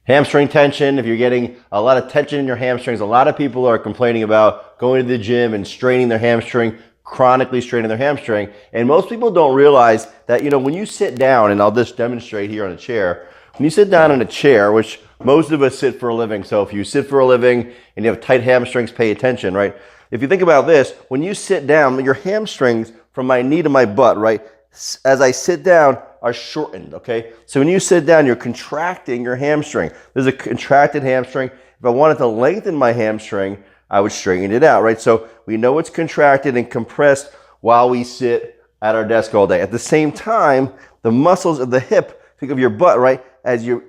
Hamstring tension, if you're getting a lot of tension in your hamstrings, a lot of people are complaining about going to the gym and straining their hamstring, chronically straining their hamstring. And most people don't realize that, when you sit down, and I'll just demonstrate here on a chair, when you sit down in a chair, which most of us sit for a living, so if you sit for a living and you have tight hamstrings, pay attention, right? If you think about this, when you sit down, your hamstrings from my knee to my butt, right, as I sit down, are shortened, okay? So when you sit down, you're contracting your hamstring. There's a contracted hamstring. If I wanted to lengthen my hamstring, I would straighten it out, right? So we know it's contracted and compressed while we sit at our desk all day. At the same time, the muscles of the hip, think of your butt, right? As you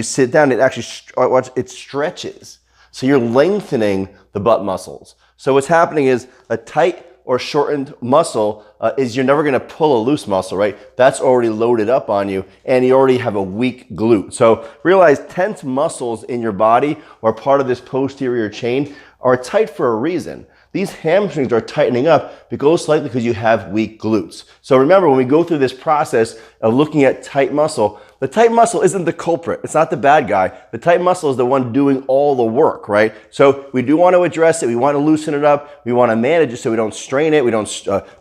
sit down, it stretches. So you're lengthening the butt muscles. So what's happening is a tight or shortened muscle is you're never going to pull a loose muscle, right? That's already loaded up on you, and you already have a weak glute. So realize tense muscles in your body or part of this posterior chain are tight for a reason. These hamstrings are tightening up most likely because you have weak glutes. So remember, when we go through this process of looking at tight muscle, the tight muscle isn't the culprit. It's not the bad guy. The tight muscle is the one doing all the work, right? So we do want to address it. We want to loosen it up. We want to manage it so we don't strain it. We don't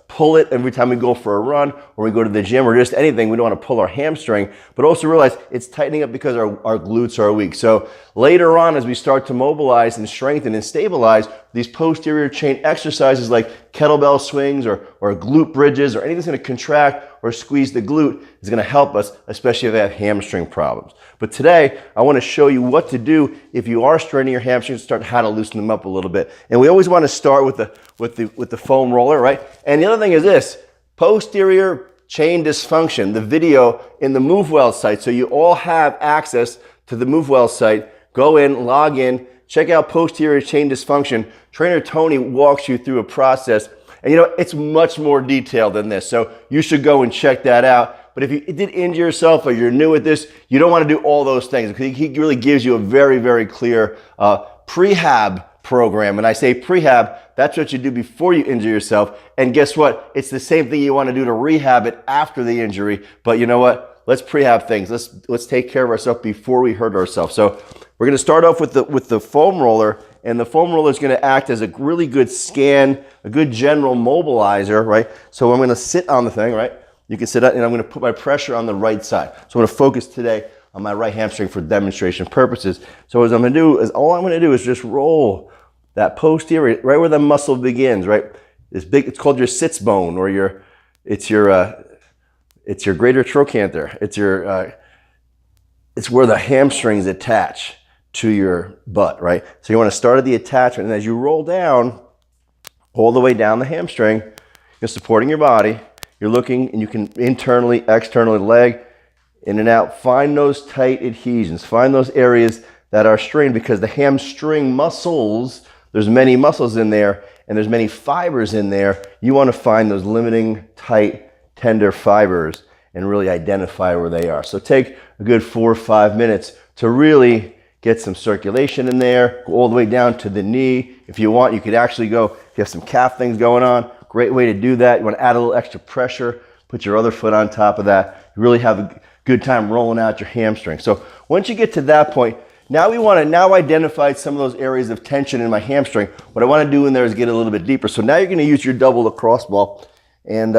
pull it every time we go for a run or we go to the gym or just anything. We don't want to pull our hamstring, but also realize it's tightening up because our glutes are weak. So later on, as we start to mobilize and strengthen and stabilize, these posterior chain exercises like kettlebell swings or glute bridges or anything that's going to contract or squeeze the glute is going to help us, especially if we have hamstring problems. But today, I want to show you what to do if you are straining your hamstrings, start how to loosen them up a little bit. And we always want to start with the foam roller, right? And the other thing is this, posterior chain dysfunction, the video in the MoveWell site. So you all have access to the MoveWell site. Go in, log in, check out posterior chain dysfunction. Trainer Tony walks you through a process. And it's much more detailed than this. So you should go and check that out. But if you did injure yourself or you're new at this, you don't want to do all those things because he really gives you a very, very clear prehab program. And I say prehab, that's what you do before you injure yourself. And guess what? It's the same thing you want to do to rehab it after the injury. But you know what? Let's prehab things. Let's take care of ourselves before we hurt ourselves. So we're going to start off with the foam roller. And the foam roller is going to act as a really good scan, a good general mobilizer, right? So I'm going to sit on the thing, right? You can sit up, and I'm going to put my pressure on the right side. So I'm going to focus today on my right hamstring for demonstration purposes. So all I'm going to do is just roll that posterior, right where the muscle begins, right? It's called your sits bone, or it's your greater trochanter. It's where the hamstrings attach to your butt, right? So you want to start at the attachment, and as you roll down, all the way down the hamstring, you're supporting your body, you're looking, and you can internally, externally, leg, in and out, find those tight adhesions, find those areas that are strained, because the hamstring muscles, there's many muscles in there, and there's many fibers in there. You want to find those limiting, tight, tender fibers and really identify where they are. So take a good 4 or 5 minutes to really get some circulation in there, go all the way down to the knee. If you want, you could actually go, if you have some calf things going on, great way to do that. You want to add a little extra pressure, put your other foot on top of that. You really have a good time rolling out your hamstring. So once you get to that point, now we want to identify some of those areas of tension in my hamstring. What I want to do in there is get a little bit deeper. So now you're going to use your double lacrosse ball. And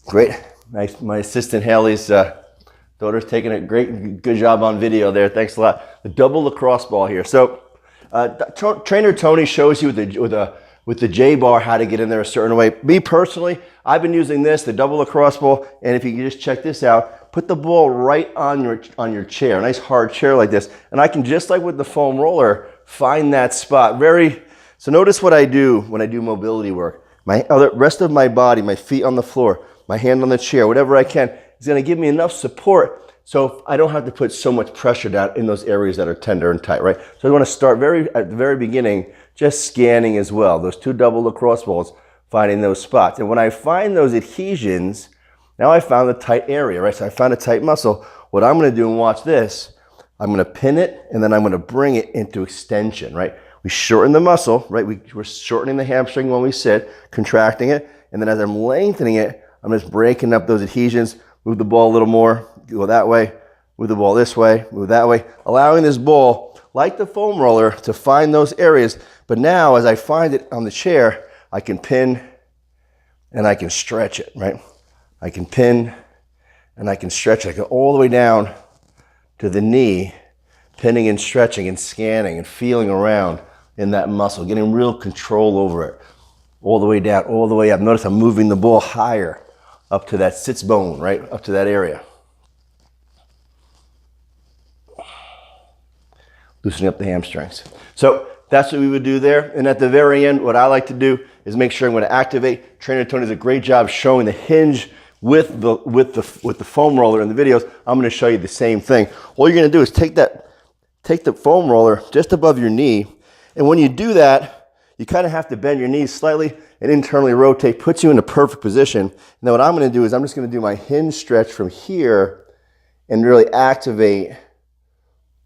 great. Nice. My assistant Haley's daughter's taking a good job on video there. Thanks a lot. The double lacrosse ball here. So Trainer Tony shows you with the J bar how to get in there a certain way. Me personally, I've been using the double lacrosse ball. And if you can just check this out, put the ball right on your chair, a nice hard chair like this. And I can, just like with the foam roller, find that spot. So notice what I do when I do mobility work. Rest of my body, my feet on the floor, my hand on the chair, whatever I can, is going to give me enough support so I don't have to put so much pressure down in those areas that are tender and tight, right? So I want to start at the very beginning, just scanning as well. Those two double lacrosse balls, finding those spots. And when I find those adhesions, now I found the tight area, right? So I found a tight muscle. What I'm going to do, and watch this, I'm going to pin it, and then I'm going to bring it into extension, right? We shorten the muscle, right? We're shortening the hamstring when we sit, contracting it. And then as I'm lengthening it, I'm just breaking up those adhesions, move the ball a little more, go that way, move the ball this way, move that way, allowing this ball, like the foam roller, to find those areas. But now, as I find it on the chair, I can pin and I can stretch it, right? I can pin and I can stretch it. I go all the way down to the knee, pinning and stretching and scanning and feeling around in that muscle, getting real control over it. All the way down, all the way up. Notice I'm moving the ball higher up to that sits bone, right? Up to that area. Loosening up the hamstrings. So that's what we would do there. And at the very end, what I like to do is make sure I'm going to activate. Trainer Tony does a great job showing the hinge with the foam roller in the videos. I'm going to show you the same thing. All you're going to do is take the foam roller just above your knee. And when you do that, you kind of have to bend your knees slightly and internally rotate, puts you in a perfect position. Now what I'm going to do is I'm just going to do my hinge stretch from here and really activate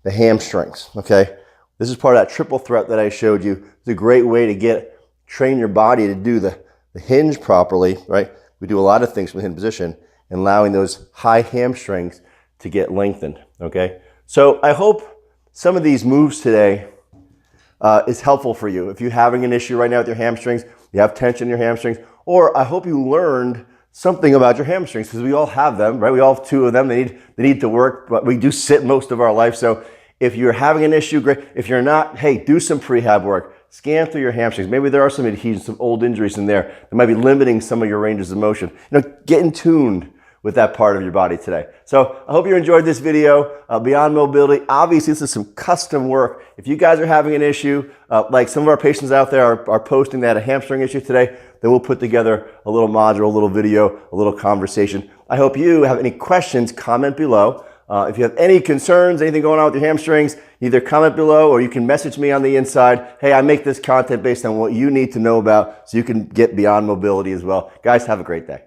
the hamstrings, okay? This is part of that triple threat that I showed you. It's a great way to train your body to do the hinge properly, right? We do a lot of things from the hinge position and allowing those high hamstrings to get lengthened, okay? So I hope some of these moves today is helpful for you. If you're having an issue right now with your hamstrings, you have tension in your hamstrings, or I hope you learned something about your hamstrings, because we all have them, right? We all have two of them. They need to work, but we do sit most of our life. So if you're having an issue, great. If you're not, hey, do some prehab work. Scan through your hamstrings. Maybe there are some adhesions, some old injuries in there that might be limiting some of your ranges of motion. Get in tune with that part of your body today. So I hope you enjoyed this video. Beyond Mobility, obviously this is some custom work. If you guys are having an issue, like some of our patients out there are posting that a hamstring issue today, then we'll put together a little module, a little video, a little conversation. I hope you have any questions, comment below. If you have any concerns, anything going on with your hamstrings, either comment below or you can message me on the inside. Hey, I make this content based on what you need to know about so you can get Beyond Mobility as well. Guys, have a great day.